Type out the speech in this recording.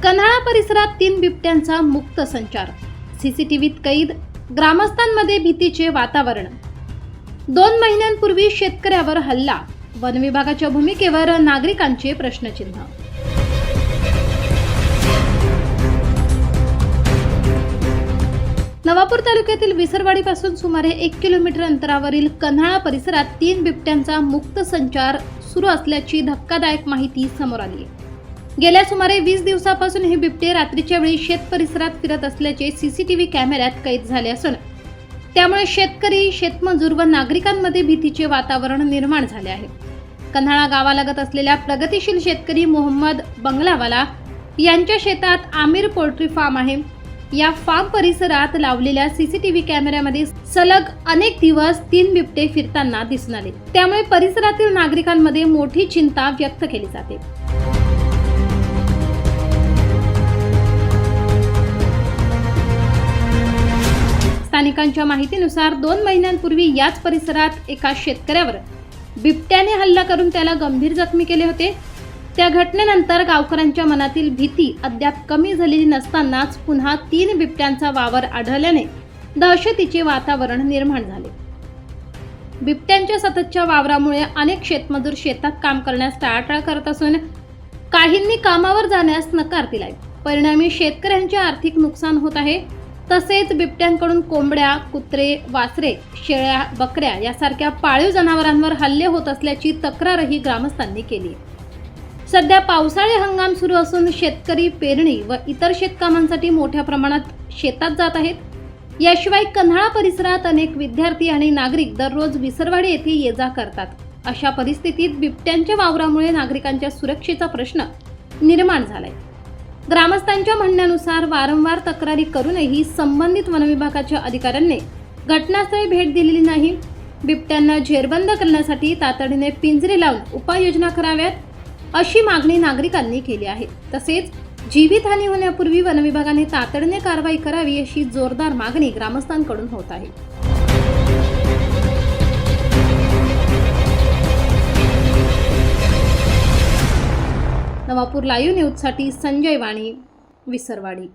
कन्हाळा परिसरात 3 बिबट्यांचा मुक्त संचार, सीसीटीव्हीत कैद, ग्रामस्थांमध्ये भीतीचे वातावरण। 2 महिन्यांपूर्वी शेतकऱ्यावर हल्ला, वन विभागाच्या भूमिकेवर नागरिकांचे प्रश्नचिन्ह। नवापूर तालुक्यातील विसरवाडीपासून सुमारे 1 किलोमीटर अंतरावरील कन्हाळा परिसरात 3 बिबट्यांचा मुक्त संचार सुरू असल्याची धक्कादायक माहिती समोर आली आहे। गेल्या सुमारे 20 दिवसापासून हे बिबटे रात्रीच्या वेळी शेत परिसरात फिरत असल्याचे सीसीटीव्ही कॅमेऱ्यात कैद झाले असून त्यामुळे शेतकरी, शेतमजूर व नागरिकांमध्ये भीतीचे वातावरण निर्माण झाले आहे। कन्हाळा गावालगत असलेल्या प्रगतिशील शेतकरी मोहम्मद बंगलावाला यांच्या शेतात आमिर पोल्ट्री फार्म आहे। या फार्म परिसरात लावलेल्या सीसीटीव्ही कॅमेऱ्यामध्ये सलग अनेक दिवस 3 बिबटे फिरताना दिसून आले। त्यामुळे परिसरातील नागरिकांमध्ये मोठी चिंता व्यक्त केली जाते। स्थानिकांच्या माहितीनुसार 2 महिन्यांपूर्वी याच परिसरात एका शेतकऱ्यावर बिबट्याने हल्ला करून त्याला गंभीर जखमी केले होते। त्या घटनेनंतर गावकऱ्यांच्या मनातील भीती अद्याप कमी झालेली नसतानाच पुन्हा 3 बिबट्यांचा वावर आढळल्याने दहशतीचे वातावरण निर्माण झाले। बिबट्यांच्या सततच्या वावरामुळे अनेक शेतमजूर शेतात काम करण्यास टाळाटाळ करत असून काहींनी कामावर जाण्यास नकार दिलाय। परिणामी शेतकऱ्यांचे आर्थिक नुकसान होत आहे। तसेच बिबट्यांकडून कोंबड्या, कुत्रे, वासरे, शेळ्या, बकऱ्या यासारख्या पाळीव जनावरांवर हल्ले होत असल्याची तक्रारही ग्रामस्थांनी केली। सध्या पावसाळी हंगाम सुरू असून शेतकरी पेरणी व इतर शेतकामांसाठी मोठ्या प्रमाणात शेतात जात आहेत। याशिवाय कन्हाळा परिसरात अनेक विद्यार्थी आणि नागरिक दररोज विसरवाडी येथे ये-जा करतात। अशा परिस्थितीत बिबट्यांच्या वावरामुळे नागरिकांच्या सुरक्षेचा प्रश्न निर्माण झालाय। ग्रामस्थांच्या म्हणण्यानुसार वारंवार तक्रारी करूनही संबंधित वनविभागाच्या अधिकाऱ्यांनी घटनास्थळी भेट दिलेली नाही। बिबट्यांना झेरबंद करण्यासाठी तातडीने पिंजरे लावून उपाययोजना कराव्यात अशी मागणी नागरिकांनी केली आहे। तसेच जीवितहानी होण्यापूर्वी वनविभागाने तातडीने कारवाई करावी अशी जोरदार मागणी ग्रामस्थांकडून होत आहे। नवापूर लाईव्ह न्यूजसाठी संजय वाणी, विसरवाडी।